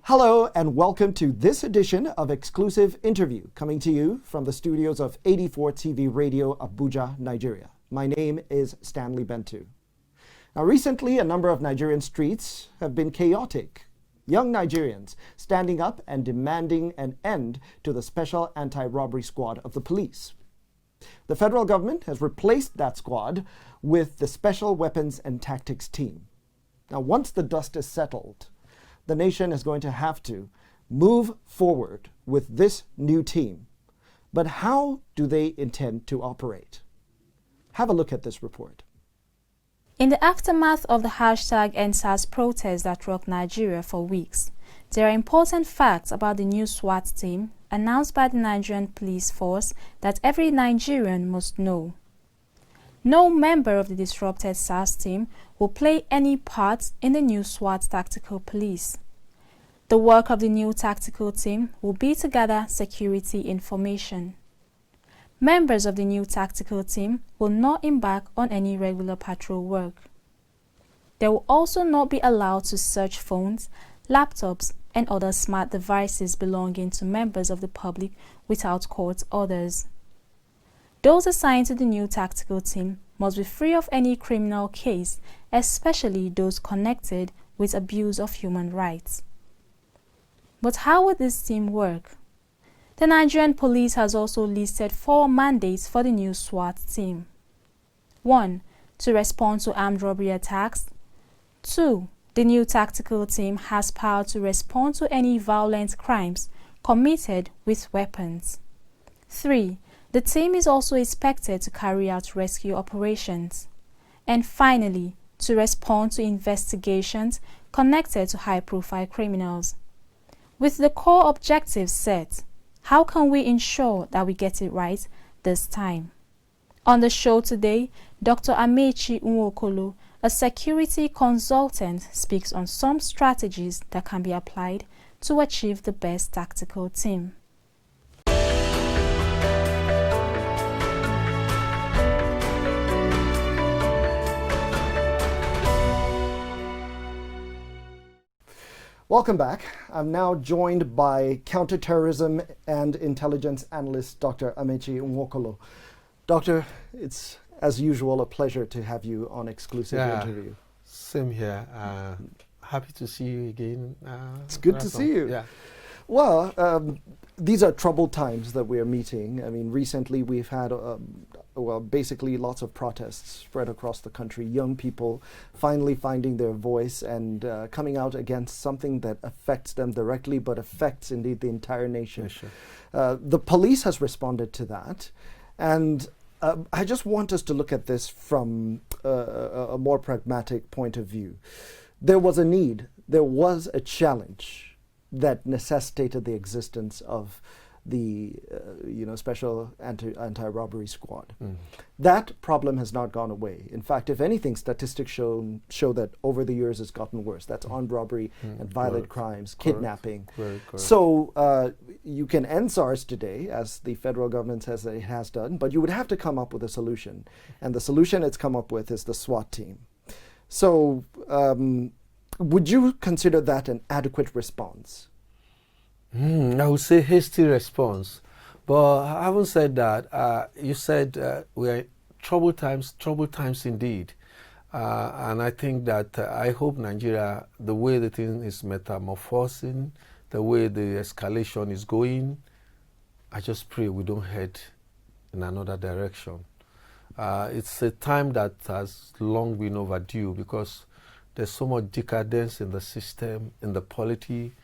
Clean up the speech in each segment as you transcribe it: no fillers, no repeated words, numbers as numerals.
Hello and welcome to this edition of Exclusive Interview, coming to you from the studios of 84 TV Radio, Abuja, Nigeria. My name is Stanley Bentu. Now, recently, a number of Nigerian streets have been chaotic. Young Nigerians standing up and demanding an end to the Special Anti-Robbery Squad of the police. The federal government has replaced that squad with the Special Weapons and Tactics Team. Now, once the dust is settled, the nation is going to have to move forward with this new team. But how do they intend to operate? Have a look at this report. In the aftermath of the #EndSARS protests that rocked Nigeria for weeks, there are important facts about the new SWAT team announced by the Nigerian police force that every Nigerian must know. No member of the disrupted SARS team will play any part in the new SWAT tactical police. The work of the new tactical team will be to gather security information. Members of the new tactical team will not embark on any regular patrol work. They will also not be allowed to search phones, laptops, and other smart devices belonging to members of the public without court orders. Those assigned to the new tactical team must be free of any criminal case, especially those connected with abuse of human rights. But how would this team work? The Nigerian police has also listed 4 mandates for the new SWAT team. 1. To respond to armed robbery attacks. 2. The new tactical team has power to respond to any violent crimes committed with weapons. 3. The team is also expected to carry out rescue operations. And finally, to respond to investigations connected to high-profile criminals. With the core objectives set, how can we ensure that we get it right this time? On the show today, Dr. Amechi Nwokolo, a security consultant, speaks on some strategies that can be applied to achieve the best tactical team. Welcome back. I'm now joined by counterterrorism and intelligence analyst Dr. Amechi Nwokolo. Doctor, it's as usual a pleasure to have you on Exclusive Interview. Same here. Happy to see you again. It's good to see you. Yeah. Well, these are troubled times that we're meeting. I mean, recently we've had, basically lots of protests spread across the country. Young people finally finding their voice and coming out against something that affects them directly, but affects indeed the entire nation. Yeah, sure. The police has responded to that. And I just want us to look at this from a more pragmatic point of view. There was a need, there was a challenge that necessitated the existence of the Special Anti-Robbery Squad. That problem has not gone away. In fact, if anything, statistics show that over the years it's gotten worse. That's armed robbery and violent crimes, kidnapping. Correct. So you can end SARS today, as the federal government says that it has done, but you would have to come up with a solution. And the solution it's come up with is the SWAT team. So would you consider that an adequate response? I would say hasty response. But having said that, you said we're troubled times indeed. And I think that I hope Nigeria, the way the thing is metamorphosing, the way the escalation is going, I just pray we don't head in another direction. It's a time that has long been overdue because there's so much decadence in the system, in the polity.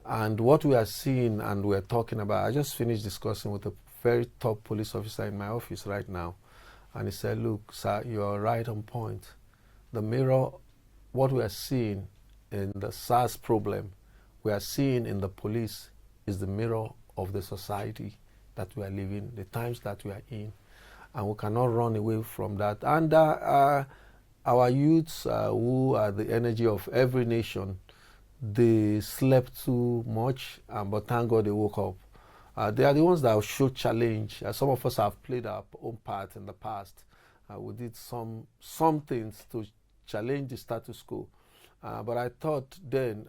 And what we are seeing and we're talking about, I just finished discussing with a very top police officer in my office right now. And he said, look, sir, you're right on point. The mirror, what we are seeing in the SARS problem, we are seeing in the police is the mirror of the society that we are living, the times that we are in. And we cannot run away from that. And our youths, who are the energy of every nation, they slept too much, but thank God they woke up. They are the ones that show challenge. Some of us have played our own part in the past. We did some things to challenge the status quo. But I thought then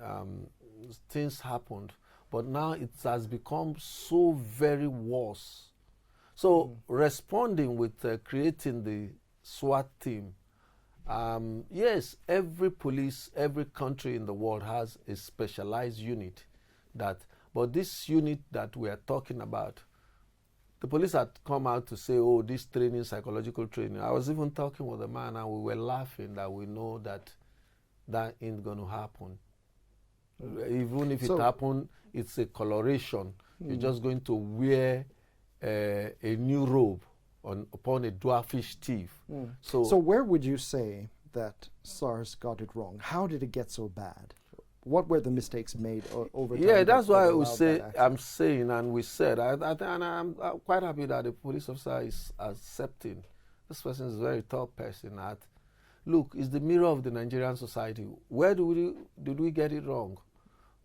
things happened, but now it has become so very worse. So responding with creating the SWAT team, yes, every police, every country in the world has a specialized unit but this unit that we are talking about, the police had come out to say, oh, this training, psychological training. I was even talking with a man and we were laughing that we know that ain't going to happen. Even if it happens, it's a coloration. You're just going to wear a new robe upon a dwarfish thief. So where would you say that SARS got it wrong? How did it get so bad? What were the mistakes made over time? Yeah, that's why we say, I'm saying, and we said, and I'm quite happy that the police officer is accepting. This person is a very tough person. Look, it's the mirror of the Nigerian society. Where did we get it wrong?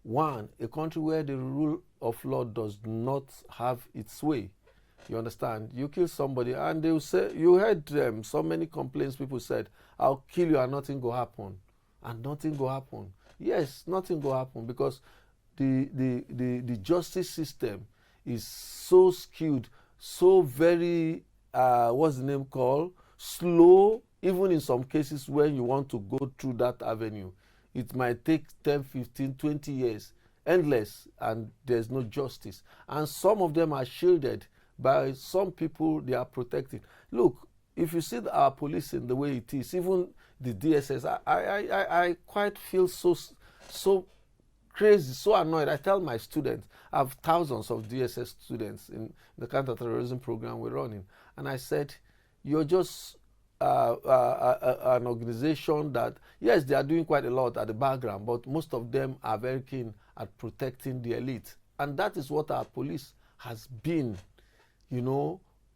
One, a country where the rule of law does not have its way. You understand? You kill somebody and they will say, you heard so many complaints, people said, I'll kill you and nothing will happen. And nothing will happen. Yes, nothing will happen because the justice system is so skewed, so very, what's the name called? Slow, even in some cases when you want to go through that avenue. It might take 10, 15, 20 years, endless, and there's no justice. And some of them are shielded by some people, they are protected. Look, if you see our policing the way it is, even the DSS, I quite feel so crazy, so annoyed. I tell my students, I have thousands of DSS students in the counter-terrorism program we're running, and I said, you're just an organization that, yes, they are doing quite a lot at the background, but most of them are very keen at protecting the elite. And that is what our police has been,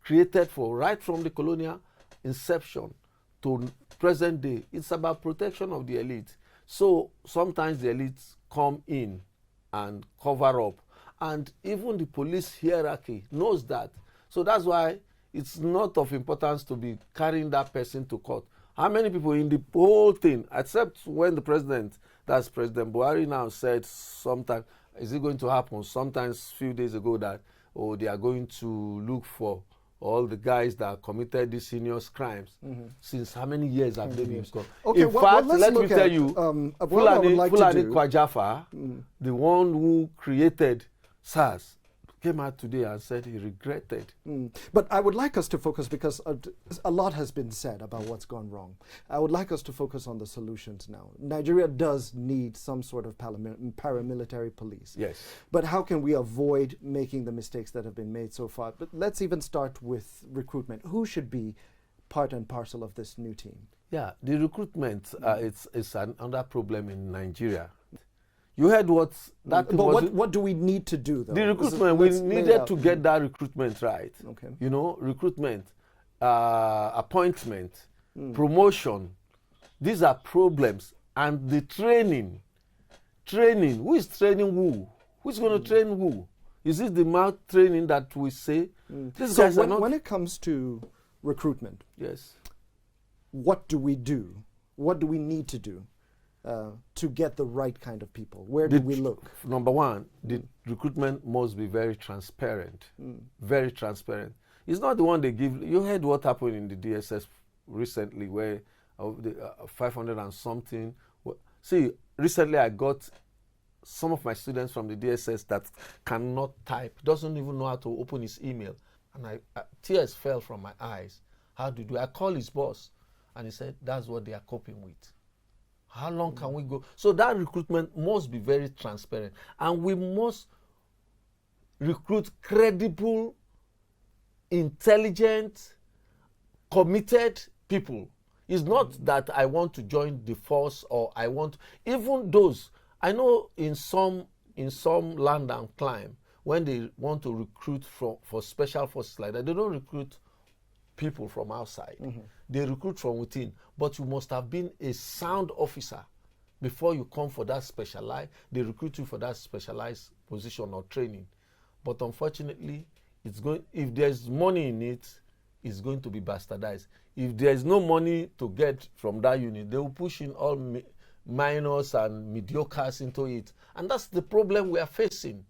created for, right from the colonial inception to present day. It's about protection of the elite. So sometimes the elites come in and cover up. And even the police hierarchy knows that. So that's why it's not of importance to be carrying that person to court. How many people in the whole thing, except when the president, that's President Buhari now, said sometime, is it going to happen? Sometimes a few days ago that, they are going to look for all the guys that committed these heinous crimes. Since how many years have they been caught? Okay, in fact, let me tell you, Fulani Kwajafa, the one who created SARS, came out today and said he regretted. But I would like us to focus, because a lot has been said about what's gone wrong. I would like us to focus on the solutions now. Nigeria does need some sort of paramilitary police. Yes. But how can we avoid making the mistakes that have been made so far? But let's even start with recruitment. Who should be part and parcel of this new team? Yeah, the recruitment, it's another problem in Nigeria. You heard what that. But what do we need to do, though? The recruitment, we needed to get that recruitment right. Okay. Recruitment, appointment, promotion. These are problems. And the training. Who is training who? Who's going to train who? Is it the mouth training that we say? These guys are not. When it comes to recruitment, yes, what do we do? What do we need to do to get the right kind of people? Where do we look? Number one, the recruitment must be very transparent. Very transparent. It's not the one they give. You heard what happened in the DSS recently, where 500 and something. See, recently I got some of my students from the DSS that cannot type, doesn't even know how to open his email. And tears fell from my eyes. How do you do? I called his boss, and he said, that's what they are coping with. How long can we go? So that recruitment must be very transparent. And we must recruit credible, intelligent, committed people. It's not that I want to join the force, or I want, even those, I know in some land and climb, when they want to recruit for special forces like that, they don't recruit people from outside. They recruit from within. But you must have been a sound officer before you come for that specialized. They recruit you for that specialized position or training. But unfortunately, if there's money in it, it's going to be bastardized. If there's no money to get from that unit, they will push in all minors and mediocres into it. And that's the problem we are facing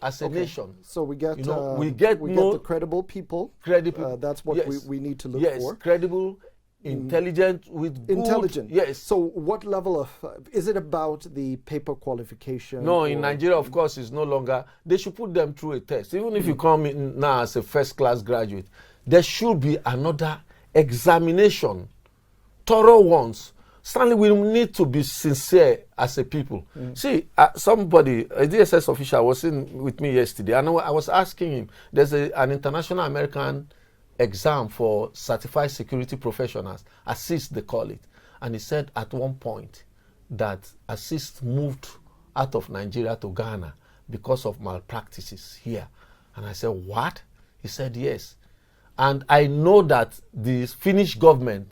as a nation. So we get, we get the credible people. Credible. That's what we need to look for. Yes, credible, intelligent, with good. Intelligent. Yes. So what level of, is it about the paper qualification? No, in Nigeria, of course, it's no longer, they should put them through a test. Even if you come in now as a first-class graduate, there should be another examination, thorough ones. Stanley, we need to be sincere as a people. See, somebody, a DSS official was with me yesterday, and I was asking him, there's an international American exam for certified security professionals, ASSIST they call it. And he said at one point that ASSIST moved out of Nigeria to Ghana because of malpractices here. And I said, what? He said, yes. And I know that the Finnish government,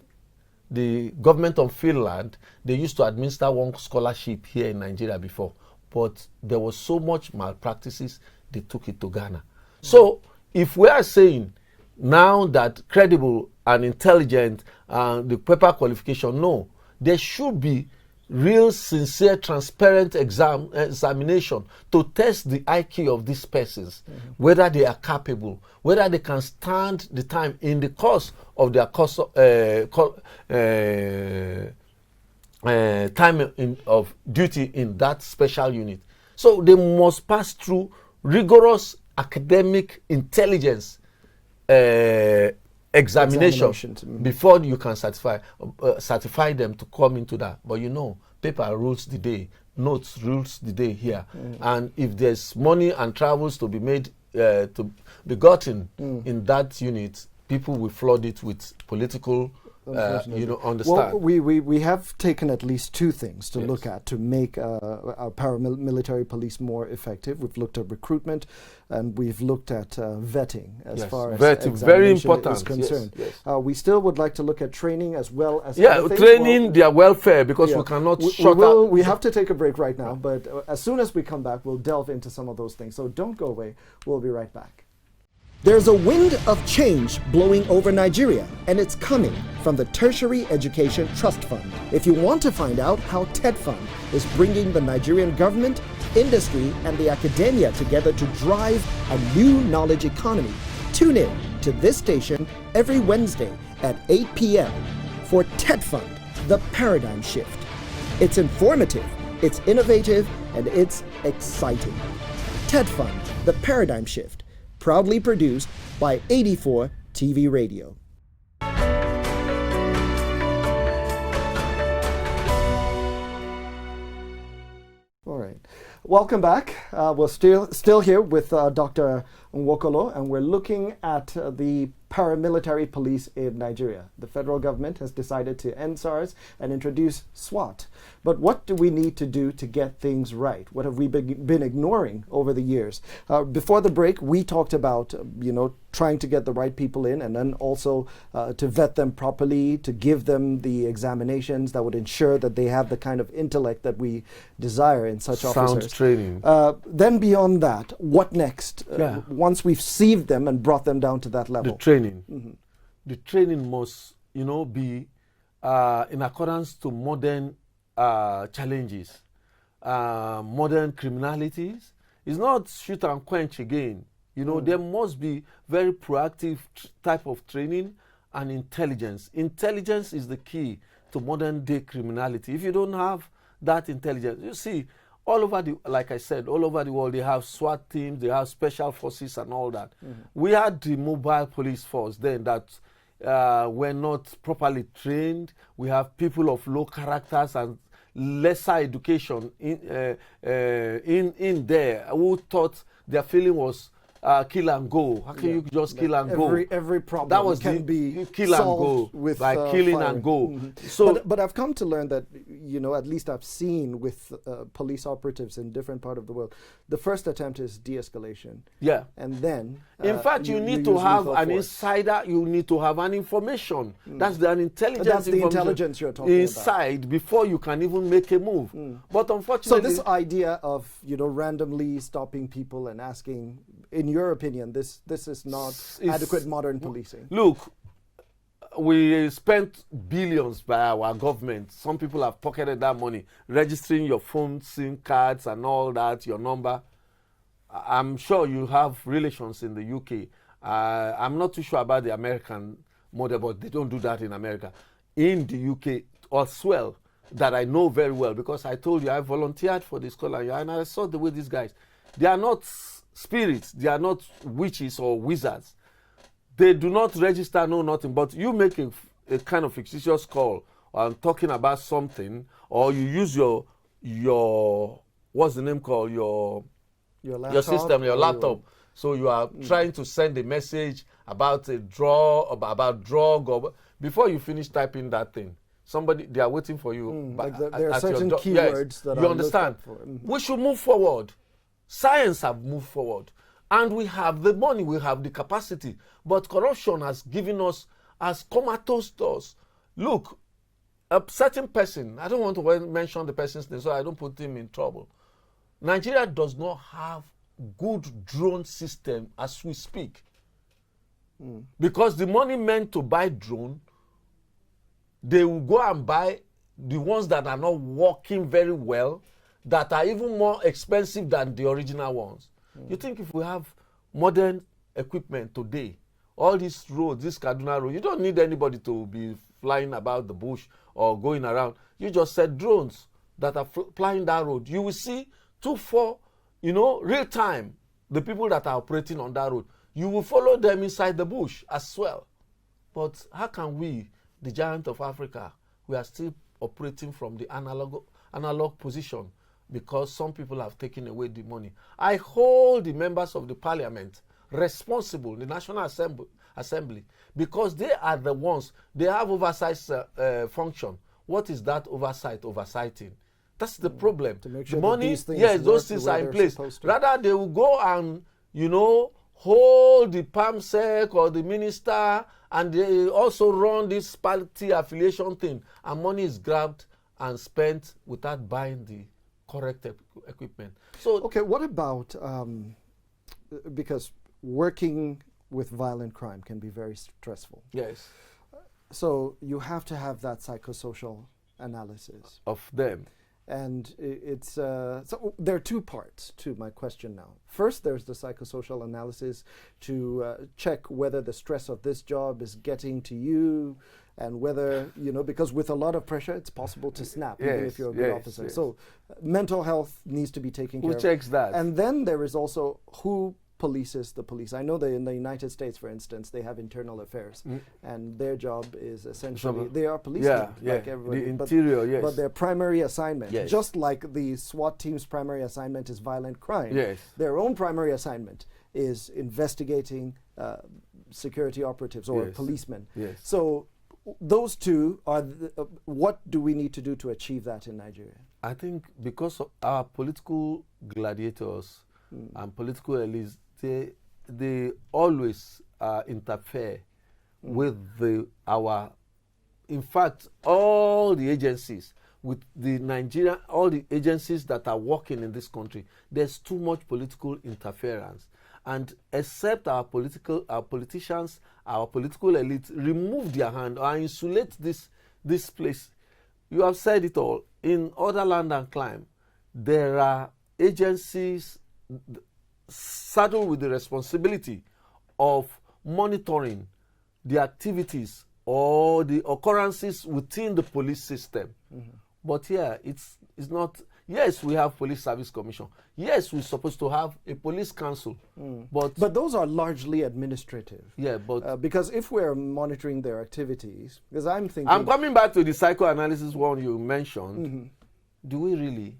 the government of Finland, they used to administer one scholarship here in Nigeria before, but there was so much malpractices, they took it to Ghana. So if we are saying now that credible and intelligent, the paper qualification, no, there should be real, sincere, transparent examination to test the IQ of these persons, whether they are capable, whether they can stand the time in the course of their time of duty in that special unit. So they must pass through rigorous academic intelligence examination before you can certify them to come into that. But paper rules the day, notes rules the day here. And if there's money and travels to be made, to be gotten in that unit, people will flood it with political understand. Well, we have taken at least two things to look at to make our paramilitary police more effective. We've looked at recruitment, and we've looked at vetting as far as very important is concerned. Yes. We still would like to look at training as well as training, their welfare, because we cannot we have to take a break right now, but as soon as we come back, we'll delve into some of those things. So don't go away. We'll be right back. There's a wind of change blowing over Nigeria, and it's coming from the Tertiary Education Trust Fund. If you want to find out how TED Fund is bringing the Nigerian government, industry, and the academia together to drive a new knowledge economy, tune in to this station every Wednesday at 8 p.m. for TED Fund, the paradigm shift. It's informative, it's innovative, and it's exciting. TED Fund, the paradigm shift. Proudly produced by 84 TV Radio. All right. Welcome back. We're still here with Dr. Nwokolo, and we're looking at the paramilitary police in Nigeria. The federal government has decided to end SARS and introduce SWAT. But what do we need to do to get things right? What have we been ignoring over the years? Before the break, we talked about, trying to get the right people in, and then also to vet them properly, to give them the examinations that would ensure that they have the kind of intellect that we desire in such officers. Sound training. Then beyond that, what next? Once we've sieved them and brought them down to that level. The training. The training must, be in accordance to modern challenges, modern criminalities. It's not shoot and quench again. There must be very proactive type of training and intelligence. Intelligence is the key to modern day criminality. If you don't have that intelligence, you see, all over like I said, all over the world, they have SWAT teams, they have special forces and all that. We had the mobile police force then that were not properly trained. We have people of low characters and lesser education in there who thought their feeling was kill and go. How can you just kill and go? Every problem that was can be kill and go with by killing fire. and go. So, but I've come to learn that at least I've seen with police operatives in different parts of the world, the first attempt is de-escalation. Yeah, and then in fact you need to have an insider. You need to have an information. That's the intelligence. That's the intelligence you're talking inside about. Before you can even make a move. But unfortunately, so this idea of randomly stopping people and asking, in your opinion, this is not adequate modern policing. Look, we spent billions by our government. Some people have pocketed that money, registering your phone, SIM cards and all that, your number. I'm sure you have relations in the UK. I'm not too sure about the American model, but they don't do that in America. In the UK as well, that I know very well, because I told you I volunteered for the Scotland Yard, and I saw the way these guys, they are not spirits, they are not witches or wizards. They do not register, no nothing, but you make a kind of fictitious call on talking about something, or you use your what's the name called, your system, your laptop. So you are trying to send a message about a about drug, or before you finish typing that thing, they are waiting for you. There are certain keywords that you understand. We should move forward. Science have moved forward, and we have the money, we have the capacity, but corruption has given us, as comatose to us. Look, a certain person, I don't want to mention the person's name so I don't put him in trouble. Nigeria does not have good drone system as we speak. Because the money meant to buy drone, they will go and buy the ones that are not working very well, that are even more expensive than the original ones. You think if we have modern equipment today, all these roads, this Kaduna road, you don't need anybody to be flying about the bush or going around. You just set drones that are flying that road. You will see 2-4, real time, the people that are operating on that road. You will follow them inside the bush as well. But how can we, the giant of Africa, we are still operating from the analog position, because some people have taken away the money. I hold the members of the parliament responsible, the National Assembly, because they are the ones, they have oversight function. What is that oversighting? That's the problem. To make sure the money, these things yes, those things are in place. Rather, they will go and, hold the PAMSEC or the minister, and they also run this party affiliation thing, and money is grabbed and spent without buying the correct equipment. So, okay, what about, because working with violent crime can be very stressful. Yes. So you have to have that psychosocial analysis of them. And it's so there are two parts to my question now. First, there's the psychosocial analysis to check whether the stress of this job is getting to you, and whether, because with a lot of pressure, it's possible to snap, even if you're a good officer. Yes. So mental health needs to be taken care of. Who checks that? And then there is also who polices the police. I know that in the United States, for instance, they have internal affairs, and their job is essentially, they are policemen, like everybody. The interior, yes. But their primary assignment, yes, just like the SWAT team's primary assignment is violent crime, yes, their own primary assignment is investigating security operatives or yes, policemen. Yes. So those two are, what do we need to do to achieve that in Nigeria? I think because of our political gladiators and political elites, they always interfere with in fact, all the agencies, with the all the agencies that are working in this country, there's too much political interference. And except our politicians, our political elites remove their hand or insulate this place, you have said it all. In other land and climb, there are agencies saddled with the responsibility of monitoring the activities or the occurrences within the police system. But here, it's not. Yes, we have Police Service Commission. Yes, we're supposed to have a police council. But those are largely administrative. Yeah, but because if we're monitoring their activities, because I'm coming back to the psychoanalysis one you mentioned. Do we really?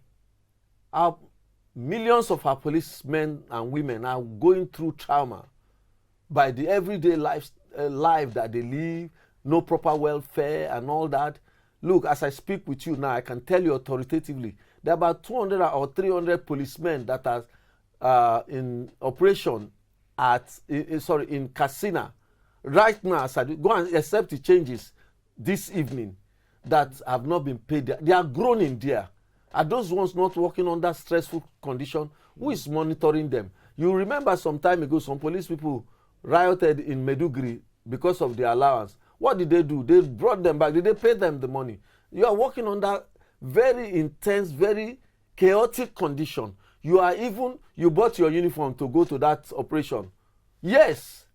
Millions of our policemen and women are going through trauma by the everyday life that they live, no proper welfare and all that. Look, as I speak with you now, I can tell you authoritatively, there are about 200 or 300 policemen that are in operation in Katsina right now. As I go and accept the changes this evening that have not been paid. They are groaning there. Are those ones not working under stressful condition? Who is monitoring them? You remember some time ago, some police people rioted in Maiduguri because of the allowance. What did they do? They brought them back. Did they pay them the money? You are working under very intense, very chaotic condition. You bought your uniform to go to that operation. Yes.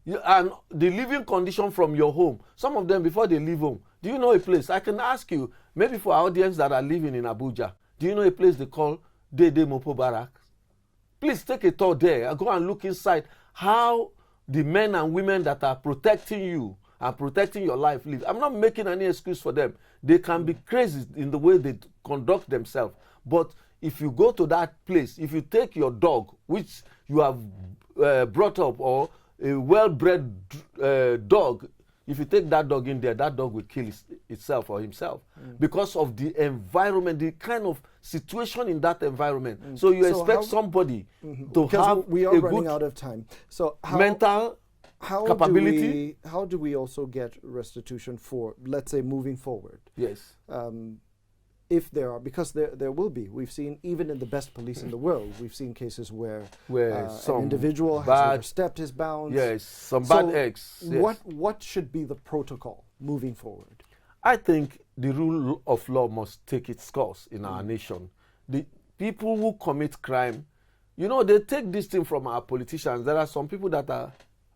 And the living condition from your home. Some of them, before they leave home, do you know a place? I can ask you, maybe for our audience that are living in Abuja, do you know a place they call Dede Mopo Barracks? Please take a tour there. Go and look inside how the men and women that are protecting you and protecting your life live. I'm not making any excuse for them. They can be crazy in the way they conduct themselves. But if you go to that place, if you take your dog, which you have brought up, or a well-bred dog, if you take that dog in there, that dog will kill itself or himself because of the environment, the kind of situation in that environment. So you expect somebody to have we are running out of time. So mental capability. How do we also get restitution for, let's say, moving forward? Yes. If there are, because there will be. We've seen, even in the best police in the world, we've seen cases where some an individual has overstepped his bounds. Yes, some bad eggs. Yes. What should be the protocol moving forward? I think the rule of law must take its course in our nation. The people who commit crime, they take this thing from our politicians. There are some people that are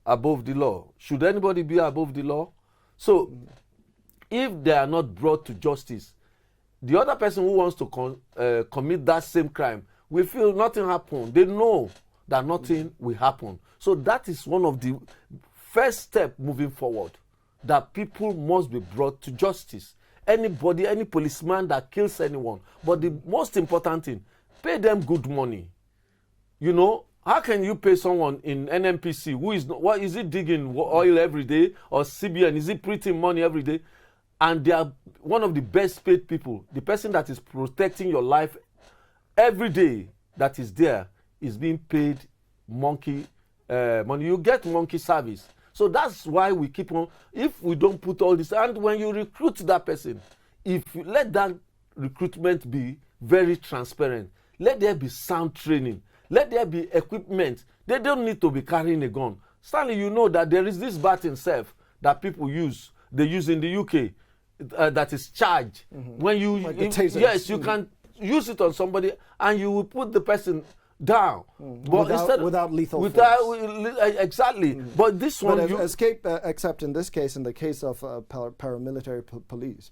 above the law. Should anybody be above the law? So, if they are not brought to justice, the other person who wants to commit that same crime will feel nothing happened. They know that nothing will happen. So that is one of the first steps moving forward, that people must be brought to justice. Anybody, any policeman that kills anyone. But the most important thing, pay them good money. How can you pay someone in NNPC who is he digging oil every day, or CBN, is he printing money every day? And they are one of the best paid people. The person that is protecting your life every day that is there is being paid monkey money. You get monkey service. So that's why we keep on. If we don't put all this, and when you recruit that person, if you let that recruitment be very transparent, let there be sound training, let there be equipment. They don't need to be carrying a gun. Stanley, you know that there is this bat in self that people use. They use in the UK. That is charged. When you you can use it on somebody and you will put the person down, but without lethal force. Exactly. But this one, except in this case, in the case of paramilitary police,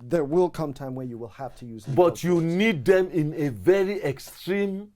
there will come time when you will have to use lethal but you force. need them in a very extreme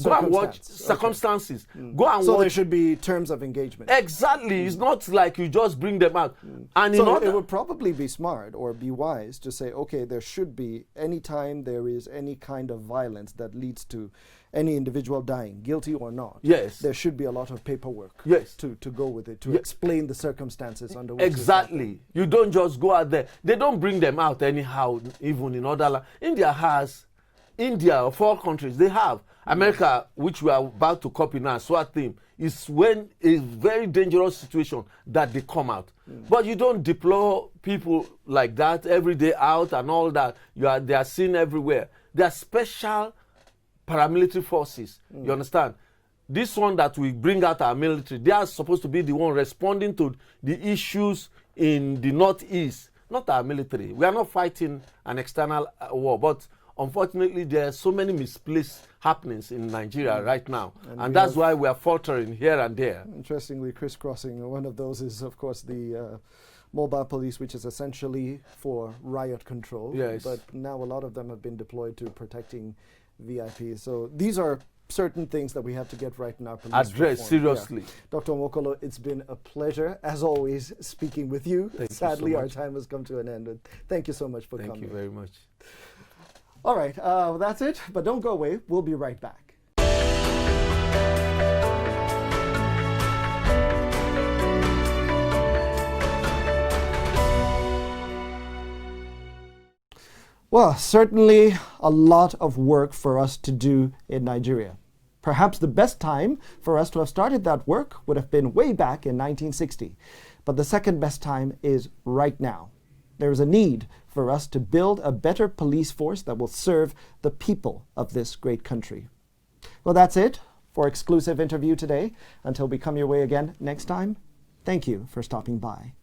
go and watch circumstances. Okay. Go and so watch. There should be terms of engagement. Exactly. It's not like you just bring them out. And so it would probably be smart or be wise to say, okay, there should be, anytime there is any kind of violence that leads to any individual dying, guilty or not, yes, there should be a lot of paperwork to go with it, to explain the circumstances under which exactly. You don't just go out there. They don't bring them out anyhow, even in other India of 4 countries, they have. America, which we are about to copy now, SWAT team, is when a very dangerous situation that they come out. But you don't deploy people like that every day out and all that. They are seen everywhere. They are special paramilitary forces. You understand? This one that we bring out our military, they are supposed to be the one responding to the issues in the Northeast, not our military. We are not fighting an external war, but unfortunately, there are so many misplaced happenings in Nigeria right now. And that's why we are faltering here and there. Interestingly, crisscrossing, one of those is, of course, the mobile police, which is essentially for riot control. Yes. But now a lot of them have been deployed to protecting VIPs. So these are certain things that we have to get right in our police address reform. seriously. Yeah. Dr. Nwokolo, it's been a pleasure, as always, speaking with you. Sadly, our time has come to an end. And thank you so much for coming. Thank you very much. All right, that's it. But don't go away. We'll be right back. Well, certainly a lot of work for us to do in Nigeria. Perhaps the best time for us to have started that work would have been way back in 1960. But the second best time is right now. There is a need for us to build a better police force that will serve the people of this great country. Well, that's it for Exclusive Interview today. Until we come your way again next time, thank you for stopping by.